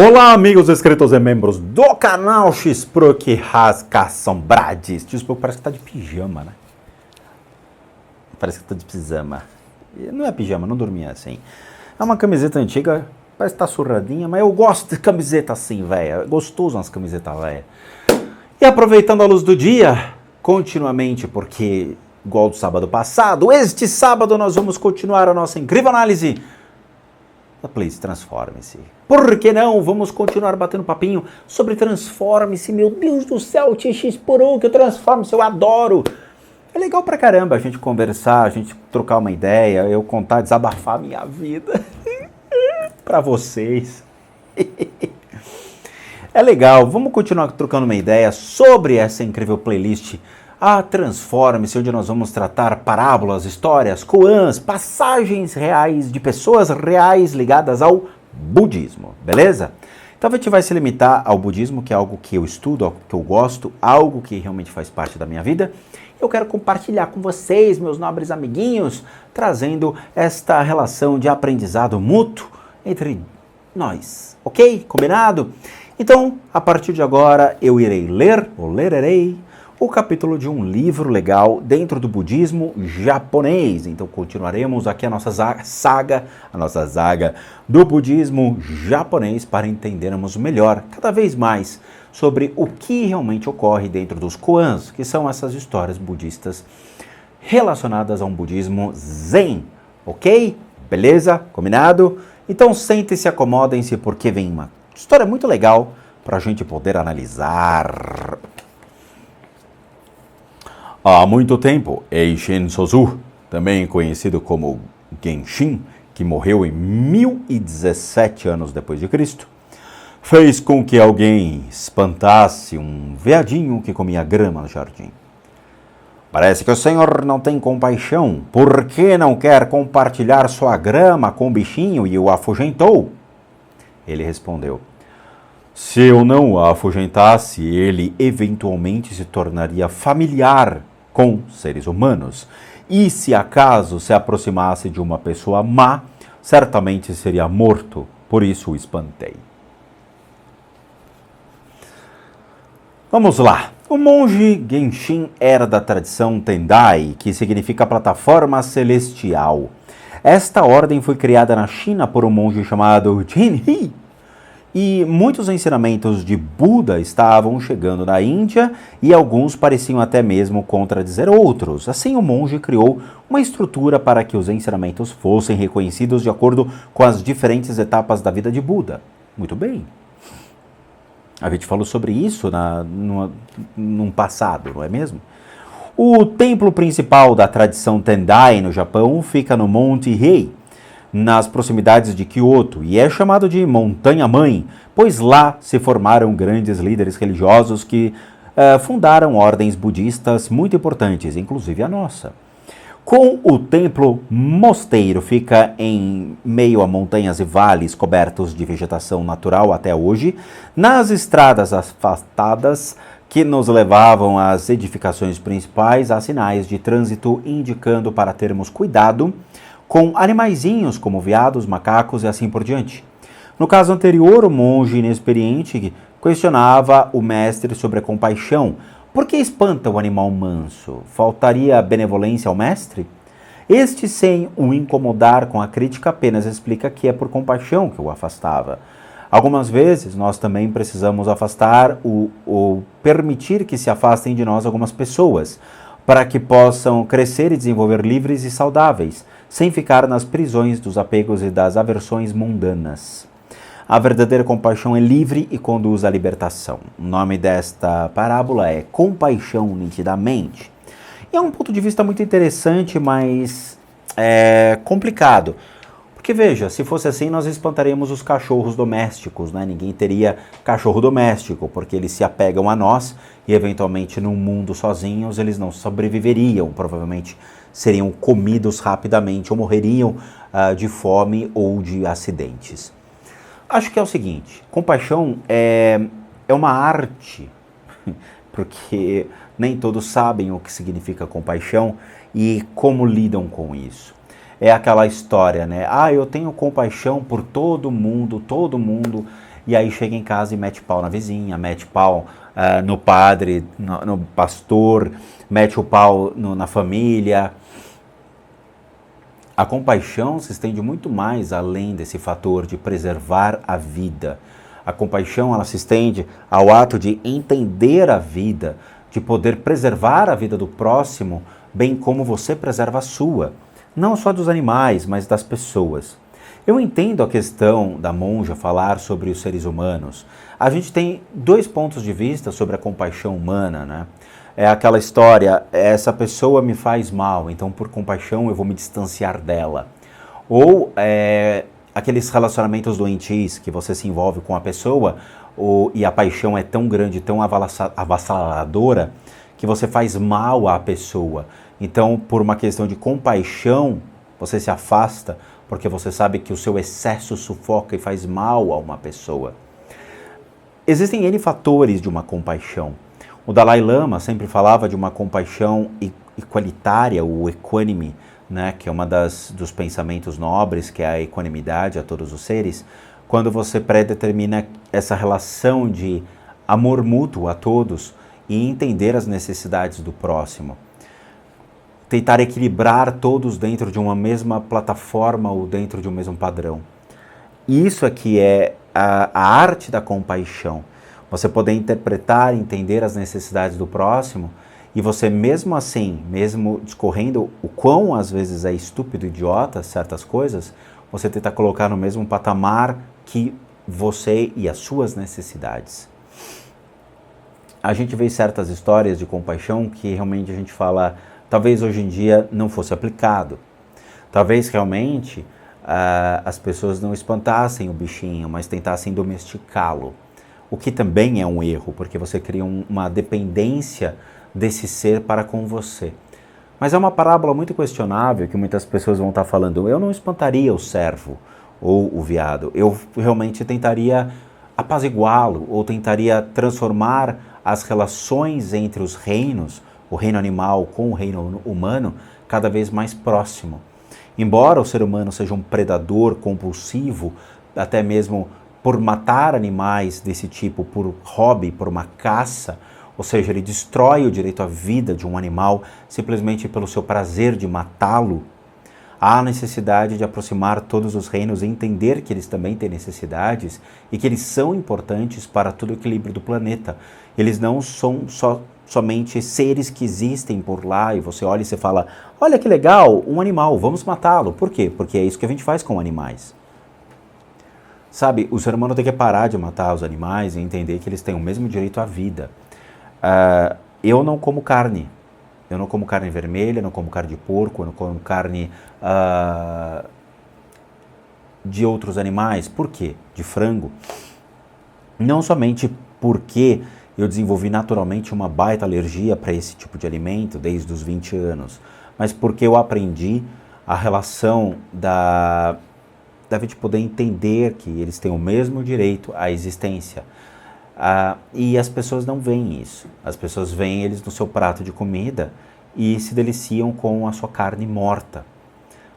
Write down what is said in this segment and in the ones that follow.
Olá, amigos inscritos e membros do canal X-Pro que rascação Brades. X-Pro parece que tá de pijama, né? Parece que tá de pijama. Não é pijama, não dormia assim. É uma camiseta antiga, parece que tá surradinha, mas eu gosto de camiseta assim, velho. É gostoso umas camisetas velhas. E aproveitando a luz do dia, continuamente, porque, igual do sábado passado, este sábado nós vamos continuar a nossa incrível análise da Please Transforme-se. Por que não? Vamos continuar batendo papinho sobre Transforme-se. Meu Deus do céu, X-Pro, que eu Transforme-se, eu adoro. É legal pra caramba a gente conversar, a gente trocar uma ideia, eu contar, desabafar a minha vida pra vocês. É legal, vamos continuar trocando uma ideia sobre essa incrível playlist, a Transforme-se, onde nós vamos tratar parábolas, histórias, koans, passagens reais de pessoas reais ligadas ao budismo, beleza? Então a gente vai se limitar ao budismo, que é algo que eu estudo, algo que eu gosto, algo que realmente faz parte da minha vida. Eu quero compartilhar com vocês, meus nobres amiguinhos, trazendo esta relação de aprendizado mútuo entre nós, ok? Combinado? Então, a partir de agora, eu irei ler, ou lerei, o capítulo de um livro legal dentro do budismo japonês. Então continuaremos aqui a nossa saga do budismo japonês para entendermos melhor, cada vez mais, sobre o que realmente ocorre dentro dos koans, que são essas histórias budistas relacionadas a um budismo zen, ok? Beleza? Combinado? Então sentem-se, acomodem-se, porque vem uma história muito legal para a gente poder analisar. Há muito tempo, Eishin Sozu, também conhecido como Genshin, que morreu em 1017 anos depois de Cristo, fez com que alguém espantasse um veadinho que comia grama no jardim. Parece que o senhor não tem compaixão. Por que não quer compartilhar sua grama com o bichinho e o afugentou? Ele respondeu: se eu não o afugentasse, ele eventualmente se tornaria familiar com seres humanos. E se acaso se aproximasse de uma pessoa má, certamente seria morto. Por isso o espantei. Vamos lá. O monge Genshin era da tradição Tendai, que significa plataforma celestial. Esta ordem foi criada na China por um monge chamado Jinhi. E muitos ensinamentos de Buda estavam chegando na Índia e alguns pareciam até mesmo contradizer outros. Assim, o monge criou uma estrutura para que os ensinamentos fossem reconhecidos de acordo com as diferentes etapas da vida de Buda. Muito bem. A gente falou sobre isso num passado, não é mesmo? O templo principal da tradição Tendai no Japão fica no Monte Hei, nas proximidades de Kyoto, e é chamado de Montanha Mãe, pois lá se formaram grandes líderes religiosos que fundaram ordens budistas muito importantes, inclusive a nossa. Com o templo mosteiro fica em meio a montanhas e vales cobertos de vegetação natural até hoje, nas estradas afastadas que nos levavam às edificações principais, há sinais de trânsito indicando para termos cuidado com animaizinhos como veados, macacos e assim por diante. No caso anterior, o monge inexperiente questionava o mestre sobre a compaixão. Por que espanta o animal manso? Faltaria benevolência ao mestre? Este, sem o incomodar com a crítica, apenas explica que é por compaixão que o afastava. Algumas vezes, nós também precisamos afastar ou permitir que se afastem de nós algumas pessoas, para que possam crescer e desenvolver livres e saudáveis, sem ficar nas prisões dos apegos e das aversões mundanas. A verdadeira compaixão é livre e conduz à libertação. O nome desta parábola é Compaixão Nitidamente. E é um ponto de vista muito interessante, mas complicado. Porque veja, se fosse assim, nós espantaríamos os cachorros domésticos, né? Ninguém teria cachorro doméstico, porque eles se apegam a nós e eventualmente num mundo sozinhos eles não sobreviveriam, provavelmente seriam comidos rapidamente ou morreriam de fome ou de acidentes. Acho que é o seguinte, compaixão é uma arte, porque nem todos sabem o que significa compaixão e como lidam com isso. É aquela história, né? Eu tenho compaixão por todo mundo e aí chega em casa e mete pau na vizinha, mete pau no padre, no pastor, mete o pau na família. A compaixão se estende muito mais além desse fator de preservar a vida. A compaixão, ela se estende ao ato de entender a vida, de poder preservar a vida do próximo, bem como você preserva a sua. Não só dos animais, mas das pessoas. Eu entendo a questão da monja falar sobre os seres humanos. A gente tem dois pontos de vista sobre a compaixão humana, né? É aquela história, essa pessoa me faz mal, então por compaixão eu vou me distanciar dela. Ou aqueles relacionamentos doentios que você se envolve com a pessoa e a paixão é tão grande, tão avassaladora, que você faz mal à pessoa. Então, por uma questão de compaixão, você se afasta, porque você sabe que o seu excesso sufoca e faz mal a uma pessoa. Existem N fatores de uma compaixão. O Dalai Lama sempre falava de uma compaixão equalitária, o equânime, né, que é uma dos pensamentos nobres, que é a equanimidade a todos os seres, quando você predetermina essa relação de amor mútuo a todos e entender as necessidades do próximo. Tentar equilibrar todos dentro de uma mesma plataforma ou dentro de um mesmo padrão. Isso aqui é a arte da compaixão. Você poder interpretar, entender as necessidades do próximo e você mesmo assim, mesmo discorrendo o quão às vezes é estúpido, idiota certas coisas, você tenta colocar no mesmo patamar que você e as suas necessidades. A gente vê certas histórias de compaixão que realmente a gente fala, talvez hoje em dia não fosse aplicado. Talvez realmente as pessoas não espantassem o bichinho, mas tentassem domesticá-lo. O que também é um erro, porque você cria uma dependência desse ser para com você. Mas é uma parábola muito questionável que muitas pessoas vão estar falando. Eu não espantaria o servo ou o veado. Eu realmente tentaria apaziguá-lo ou tentaria transformar as relações entre os reinos, o reino animal com o reino humano, cada vez mais próximo. Embora o ser humano seja um predador compulsivo, até mesmo por matar animais desse tipo, por hobby, por uma caça, ou seja, ele destrói o direito à vida de um animal simplesmente pelo seu prazer de matá-lo, há necessidade de aproximar todos os reinos e entender que eles também têm necessidades e que eles são importantes para todo o equilíbrio do planeta. Eles não são somente seres que existem por lá e você olha e você fala, olha que legal, um animal, vamos matá-lo. Por quê? Porque é isso que a gente faz com animais. Sabe, o ser humano tem que parar de matar os animais e entender que eles têm o mesmo direito à vida. Eu não como carne. Eu não como carne vermelha, não como carne de porco, eu não como carne de outros animais. Por quê? De frango. Não somente porque eu desenvolvi naturalmente uma baita alergia para esse tipo de alimento desde os 20 anos, mas porque eu aprendi a relação da gente poder entender que eles têm o mesmo direito à existência. E as pessoas não veem isso. As pessoas veem eles no seu prato de comida e se deliciam com a sua carne morta.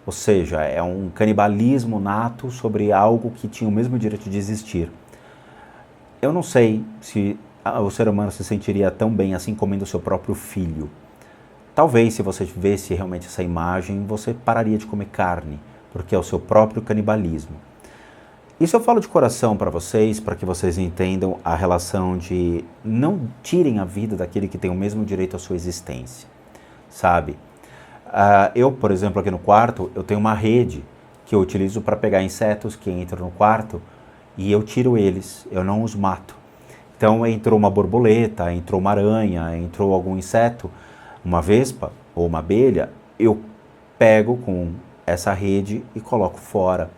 Ou seja, é um canibalismo nato sobre algo que tinha o mesmo direito de existir. Eu não sei se o ser humano se sentiria tão bem assim comendo o seu próprio filho. Talvez, se você visse realmente essa imagem, você pararia de comer carne, porque é o seu próprio canibalismo. Isso eu falo de coração para vocês, para que vocês entendam a relação de não tirem a vida daquele que tem o mesmo direito à sua existência, sabe? Eu, por exemplo, aqui no quarto, eu tenho uma rede que eu utilizo para pegar insetos que entram no quarto e eu tiro eles, eu não os mato. Então entrou uma borboleta, entrou uma aranha, entrou algum inseto, uma vespa ou uma abelha, eu pego com essa rede e coloco fora.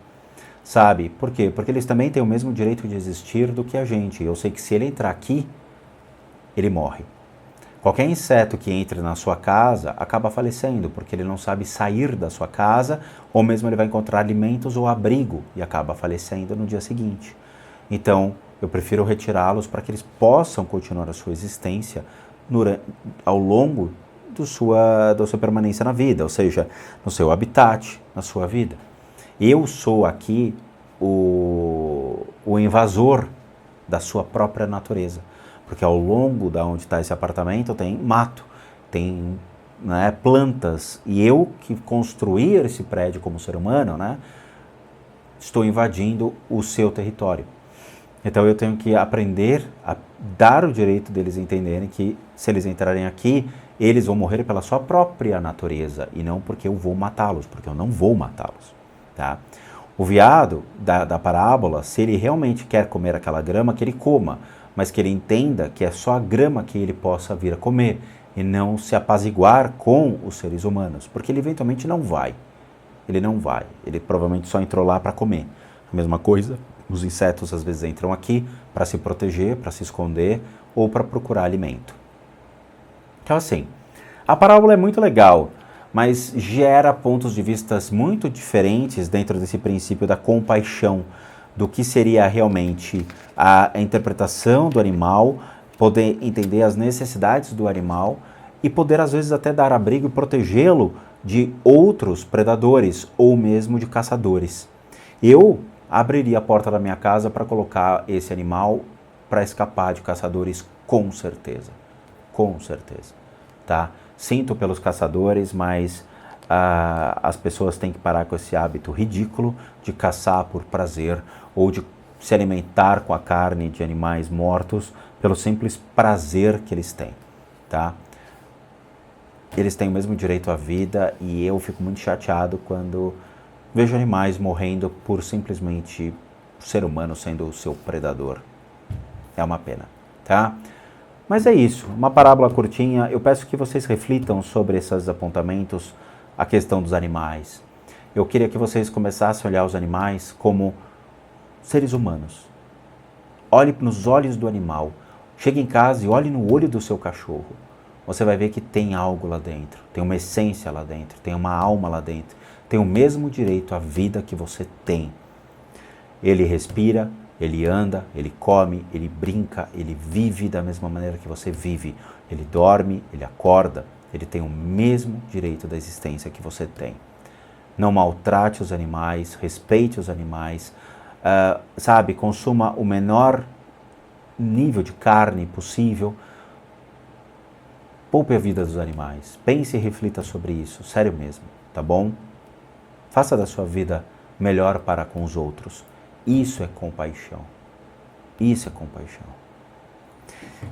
Sabe? Por quê? Porque eles também têm o mesmo direito de existir do que a gente. Eu sei que se ele entrar aqui, ele morre. Qualquer inseto que entre na sua casa acaba falecendo, porque ele não sabe sair da sua casa, ou mesmo ele vai encontrar alimentos ou abrigo e acaba falecendo no dia seguinte. Então, eu prefiro retirá-los para que eles possam continuar a sua existência ao longo da sua permanência na vida, ou seja, no seu habitat, na sua vida. Eu sou aqui o invasor da sua própria natureza. Porque ao longo da onde está esse apartamento tem mato, tem, né, plantas, e eu que construí esse prédio como ser humano, né, estou invadindo o seu território. Então eu tenho que aprender a dar o direito deles entenderem que se eles entrarem aqui, eles vão morrer pela sua própria natureza e não porque eu vou matá-los, porque eu não vou matá-los. Tá? O veado da parábola, se ele realmente quer comer aquela grama, que ele coma, mas que ele entenda que é só a grama que ele possa vir a comer e não se apaziguar com os seres humanos, porque ele eventualmente não vai. Ele não vai, ele provavelmente só entrou lá para comer. A mesma coisa, os insetos às vezes entram aqui para se proteger, para se esconder ou para procurar alimento. Então assim, a parábola é muito legal, mas gera pontos de vista muito diferentes dentro desse princípio da compaixão, do que seria realmente a interpretação do animal, poder entender as necessidades do animal e poder às vezes até dar abrigo e protegê-lo de outros predadores ou mesmo de caçadores. Eu abriria a porta da minha casa para colocar esse animal para escapar de caçadores, com certeza. Com certeza. Tá? Sinto pelos caçadores, mas as pessoas têm que parar com esse hábito ridículo de caçar por prazer ou de se alimentar com a carne de animais mortos pelo simples prazer que eles têm. Tá? Eles têm o mesmo direito à vida e eu fico muito chateado quando vejo animais morrendo por simplesmente o ser humano sendo o seu predador. É uma pena, tá? Mas é isso, uma parábola curtinha. Eu peço que vocês reflitam sobre esses apontamentos, a questão dos animais. Eu queria que vocês começassem a olhar os animais como seres humanos. Olhe nos olhos do animal. Chegue em casa e olhe no olho do seu cachorro. Você vai ver que tem algo lá dentro, tem uma essência lá dentro, tem uma alma lá dentro, tem o mesmo direito à vida que você tem. Ele respira, ele anda, ele come, ele brinca, ele vive da mesma maneira que você vive. Ele dorme, ele acorda, ele tem o mesmo direito da existência que você tem. Não maltrate os animais, respeite os animais, consuma o menor nível de carne possível. Poupe a vida dos animais. Pense e reflita sobre isso, sério mesmo, tá bom? Faça da sua vida melhor para com os outros. Isso é compaixão. Isso é compaixão.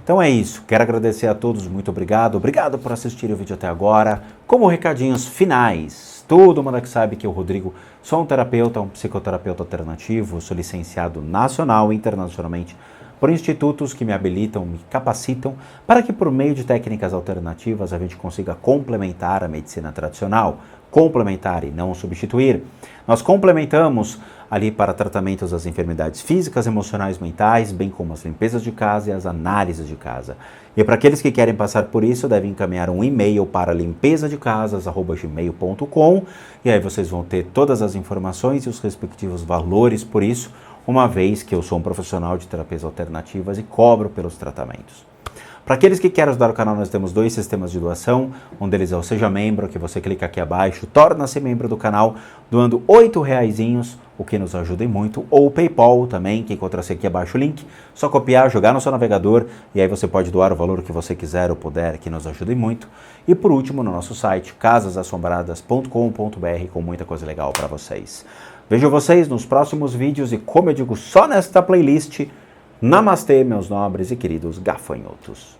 Então é isso. Quero agradecer a todos, muito obrigado. Obrigado por assistir o vídeo até agora. Como recadinhos finais, todo mundo que sabe que eu, Rodrigo, sou um terapeuta, um psicoterapeuta alternativo, sou licenciado nacional e internacionalmente por institutos que me habilitam, me capacitam para que por meio de técnicas alternativas a gente consiga complementar a medicina tradicional, complementar e não substituir. Nós complementamos ali para tratamentos das enfermidades físicas, emocionais, mentais, bem como as limpezas de casa e as análises de casa. E para aqueles que querem passar por isso, devem encaminhar um e-mail para limpezadecasas@gmail.com e aí vocês vão ter todas as informações e os respectivos valores por isso, uma vez que eu sou um profissional de terapias alternativas e cobro pelos tratamentos. Para aqueles que querem ajudar o canal, nós temos 2 sistemas de doação. Um deles é o Seja Membro, que você clica aqui abaixo, torna-se membro do canal, doando R$8, o que nos ajuda muito. Ou o PayPal também, que encontra-se aqui abaixo o link. Só copiar, jogar no seu navegador e aí você pode doar o valor que você quiser ou puder, que nos ajude muito. E por último, no nosso site, casasassombradas.com.br, com muita coisa legal para vocês. Vejo vocês nos próximos vídeos e, como eu digo só nesta playlist, namastê, meus nobres e queridos gafanhotos.